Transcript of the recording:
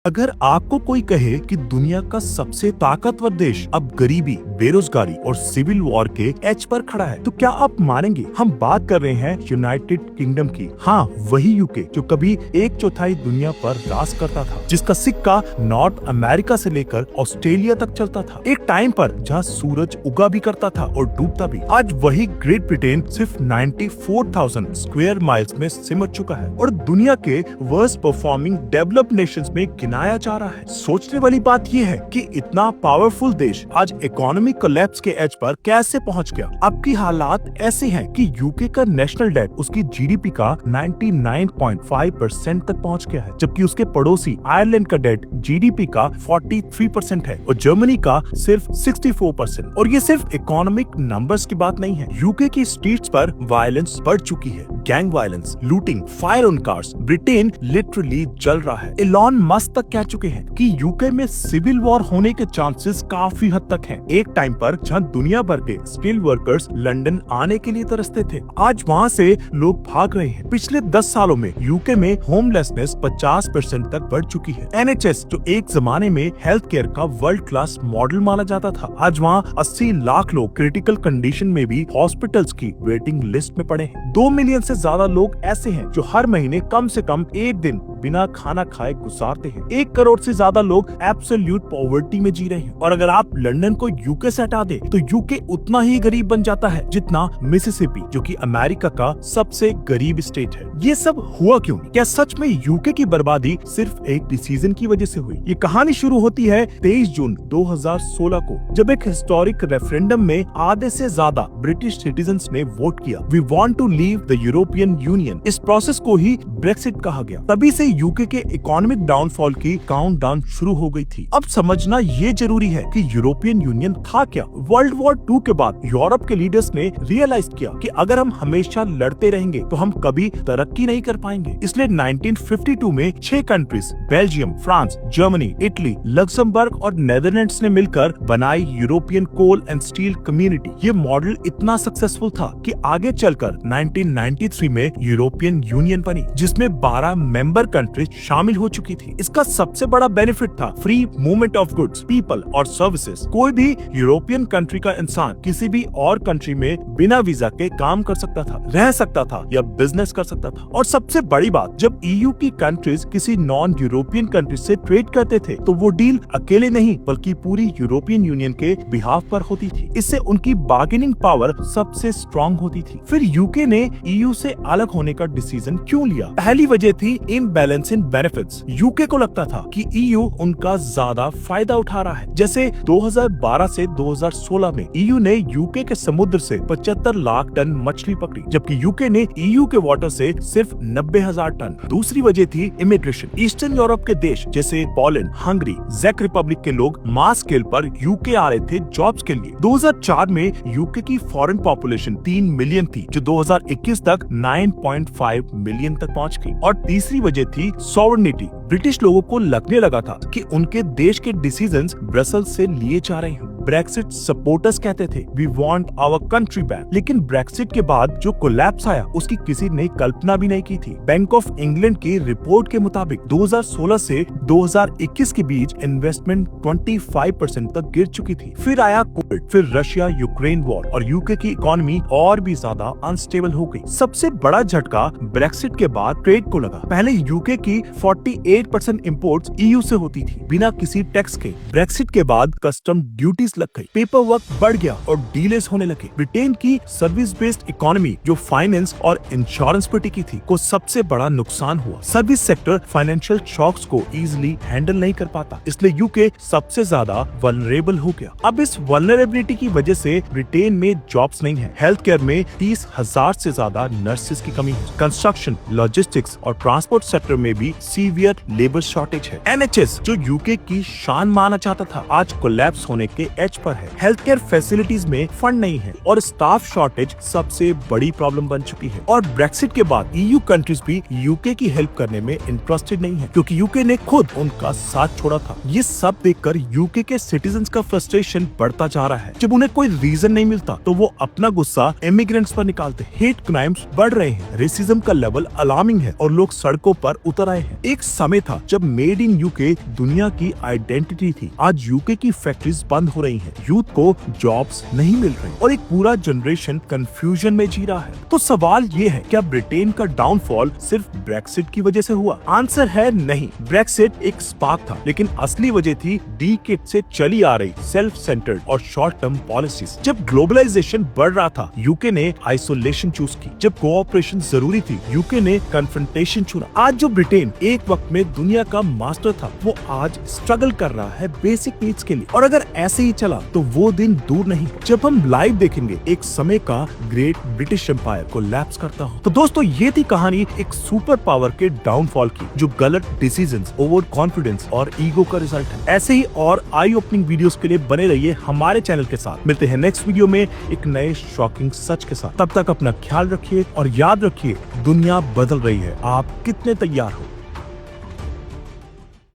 अगर आपको कोई कहे कि दुनिया का सबसे ताकतवर देश अब गरीबी, बेरोजगारी और सिविल वॉर के एज पर खड़ा है, तो क्या आप मानेंगे? हम बात कर रहे हैं यूनाइटेड किंगडम की। हाँ, वही यूके जो कभी 1/4 दुनिया पर राज करता था, जिसका सिक्का नॉर्थ अमेरिका से लेकर ऑस्ट्रेलिया तक चलता था। एक टाइम पर जहाँ सूरज उगा भी करता था और डूबता भी। आज वही ग्रेट ब्रिटेन सिर्फ 94,000 स्क्वायर माइल्स में सिमट चुका है और दुनिया के वर्स्ट परफॉर्मिंग डेवलप्ड नेशंस में गिनाया जा रहा है। सोचने वाली बात यह है कि इतना पावरफुल देश आज इकोनॉमिक कोलैप्स के एज पर कैसे पहुंच गया। अब की हालात ऐसे हैं कि यूके का नेशनल डेट उसकी जीडीपी का 99.5% तक पहुंच गया है, जबकि उसके पड़ोसी आयरलैंड का डेट जीडीपी का 43% है और जर्मनी का सिर्फ 64%। और ये सिर्फ इकोनॉमिक नंबर्स की बात नहीं है। यूके की स्ट्रीट्स पर वायलेंस बढ़ चुकी है, gang violence, looting, fire on cars. Britain literally जल रहा है। एलॉन मस्क तक कह चुके हैं कि यूके में सिविल वॉर होने के चांसेस काफी हद तक हैं। एक टाइम पर जहां दुनिया भर के स्किल वर्कर्स लंदन आने के लिए तरसते थे, आज वहां से लोग भाग रहे हैं। पिछले 10 सालों में यूके में होमलेसनेस 50% तक बढ़ चुकी है। एनएचएस जो एक जमाने में हेल्थ केयर का वर्ल्ड क्लास मॉडल माना जाता था, आज वहाँ 80 लाख लोग क्रिटिकल कंडीशन में भी हॉस्पिटल्स की वेटिंग लिस्ट में पड़े हैं। 2 मिलियन से ज्यादा लोग ऐसे हैं जो हर महीने कम से कम एक दिन बिना खाना खाए गुजारते हैं। 1 करोड़ से ज्यादा लोग एब्सोल्यूट पॉवर्टी में जी रहे हैं। और अगर आप लंदन को यूके से हटा दे तो यूके उतना ही गरीब बन जाता है जितना मिसिसिपी, जो कि अमेरिका का सबसे गरीब स्टेट है। ये सब हुआ क्यों? क्या सच में यूके की बर्बादी सिर्फ एक डिसीजन की वजह से हुई? ये कहानी शुरू होती है 23 जून 2016 को, जब एक हिस्टोरिक रेफरेंडम में आधे से ज्यादा ब्रिटिश सिटीजन्स ने वोट किया, we want to leave the European Union. इस प्रोसेस को ही ब्रेक्सिट कहा गया। तभी से यूके के इकोनॉमिक डाउनफॉल की काउंटडाउन शुरू हो गई थी। अब समझना ये जरूरी है कि यूरोपियन यूनियन था क्या। वर्ल्ड वॉर 2 के बाद यूरोप के लीडर्स ने रियलाइज किया कि अगर हम हमेशा लड़ते रहेंगे तो हम कभी तरक्की नहीं कर पाएंगे। इसलिए 1952 में 6 countries, Belgium, France, Germany, Italy, Luxembourg और नेदरलैंड्स ने मिलकर बनाई European coal and steel community. ये मॉडल इतना सक्सेसफुल था कि आगे चलकर 1993 में यूरोपियन यूनियन बनी, जिसमें 12 मेंबर कंट्रीज शामिल हो चुकी थी। इसका सबसे बड़ा बेनिफिट था free movement of goods, people और सर्विसेज। कोई भी यूरोपियन कंट्री का इंसान किसी भी और कंट्री में बिना वीजा के काम कर सकता था, रह सकता था या बिजनेस कर सकता था। और सबसे बड़ी बात, जब ईयू की कंट्रीज किसी नॉन यूरोपियन कंट्री से ट्रेड करते थे तो वो डील अकेले नहीं बल्कि पूरी यूरोपियन यूनियन के बिहाफ पर होती थी। इससे उनकी बार्गेनिंग पावर सबसे स्ट्रॉन्ग होती थी। फिर यूके ने ईयू से अलग होने का डिसीजन क्यों लिया? पहली वजह थी इम्बैलेंस इन बेनिफिट्स। यूके को लगता था कि ईयू उनका ज्यादा फायदा उठा रहा है। जैसे 2012 से 2016 में ईयू ने यूके के समुद्र से 75 लाख टन मछली पकड़ी, जबकि यूके ने ईयू के वाटर से सिर्फ 90,000 टन। दूसरी वजह थी इमिग्रेशन। ईस्टर्न यूरोप के देश जैसे पोलैंड, हंगरी, चेक रिपब्लिक के लोग मास स्केल पर यूके आ रहे थे जॉब्स के लिए। 2004 में यूके की फॉरेन पॉपुलेशन 3 मिलियन थी, जो 2021 तक 9.5 मिलियन तक पहुंच गई। और तीसरी वजह थी सॉवरेनिटी। ब्रिटिश लोगों को लगने लगा था कि उनके देश के डिसीजंस ब्रसेल्स से लिए जा रहे हैं। ब्रेक्सिट सपोर्टर्स कहते थे we want our country back, लेकिन ब्रेक्सिट के बाद जो कोलैप्स आया उसकी किसी ने कल्पना भी नहीं की थी। बैंक ऑफ इंग्लैंड की रिपोर्ट के मुताबिक 2016 से 2021 के बीच इन्वेस्टमेंट 25% तक गिर चुकी थी। फिर आया कोविड, फिर रशिया यूक्रेन वॉर और यूके की इकोनॉमी और भी ज्यादा अनस्टेबल हो गई। सबसे बड़ा झटका ब्रेक्सिट के बाद ट्रेड को लगा। पहले यूके की 48% इंपोर्ट्स ईयू से होती थी बिना किसी टैक्स के। ब्रेक्सिट के बाद कस्टम ड्यूटीज लग गई, पेपर वर्क बढ़ गया और डीलेस होने लगे। ब्रिटेन की सर्विस बेस्ड इकोनॉमी जो फाइनेंस और इंश्योरेंस पर टिकी थी को सबसे बड़ा नुकसान हुआ। सर्विस सेक्टर फाइनेंशियल शॉक्स को इजीली हैंडल नहीं कर पाता, इसलिए यूके सबसे ज्यादा वल्नरेबल हो गया। अब इस वल्नरेबिलिटी की वजह से ब्रिटेन में जॉब्स नहीं है। हेल्थ केयर में 30,000 से ज्यादा नर्सेज की कमी है। कंस्ट्रक्शन, लॉजिस्टिक्स और ट्रांसपोर्ट सेक्टर में भी सीवियर लेबर शॉर्टेज है। एनएचएस जो यूके की शान माना जाता था, आज कोलैप्स होने के एज पर है। हेल्थ केयर फैसिलिटीज में फंड नहीं है और स्टाफ शॉर्टेज सबसे बड़ी प्रॉब्लम बन चुकी है। और ब्रेक्सिट के बाद ईयू कंट्रीज भी यूके की हेल्प करने में इंटरेस्टेड नहीं है, क्योंकि यूके ने खुद उनका साथ छोड़ा था। ये सब देखकर यूके के सिटीजन्स का फ्रस्ट्रेशन बढ़ता जा रहा है। जब उन्हें कोई रीजन नहीं मिलता तो वो अपना गुस्सा इमिग्रेंट्स पर निकालते। हेट क्राइम्स बढ़ रहे हैं, रेसिज्म का लेवल अलार्मिंग है और लोग सड़कों पर उतर आए हैं। एक समय समय था जब मेड इन यूके दुनिया की आइडेंटिटी थी। आज यूके की फैक्ट्रीज बंद हो रही हैं, यूथ को जॉब्स नहीं मिल रही और एक पूरा जनरेशन कंफ्यूजन में जी रहा है। तो सवाल ये है, क्या ब्रिटेन का डाउनफॉल सिर्फ ब्रेक्सिट की वजह से हुआ? आंसर है नहीं। ब्रेक्सिट एक स्पार्क था, लेकिन असली वजह थी डिकेड से चली आ रही सेल्फ सेंटर्ड और शॉर्ट टर्म पॉलिसीज। जब ग्लोबलाइजेशन बढ़ रहा था, यूके ने आइसोलेशन चूज की। जब कोऑपरेशन जरूरी थी, यूके ने कन्फ्रंटेशन चुना। आज जो ब्रिटेन एक वक्त में दुनिया का मास्टर था, वो आज स्ट्रगल कर रहा है बेसिक नीड्स के लिए। और अगर ऐसे ही चला तो वो दिन दूर नहीं जब हम लाइव देखेंगे एक समय का ग्रेट ब्रिटिश एम्पायर को लैप्स करता हो। तो दोस्तों, ये थी कहानी एक सुपर पावर के डाउनफॉल की, जो गलत डिसीजंस, ओवर कॉन्फिडेंस और ईगो का रिजल्ट है। ऐसे ही और आई ओपनिंग वीडियोस के लिए बने रहिए हमारे चैनल के साथ। मिलते हैं नेक्स्ट वीडियो में एक नए शॉकिंग सच के साथ। तब तक अपना ख्याल रखिए और याद रखिए, दुनिया बदल रही है। आप कितने तैयार हो?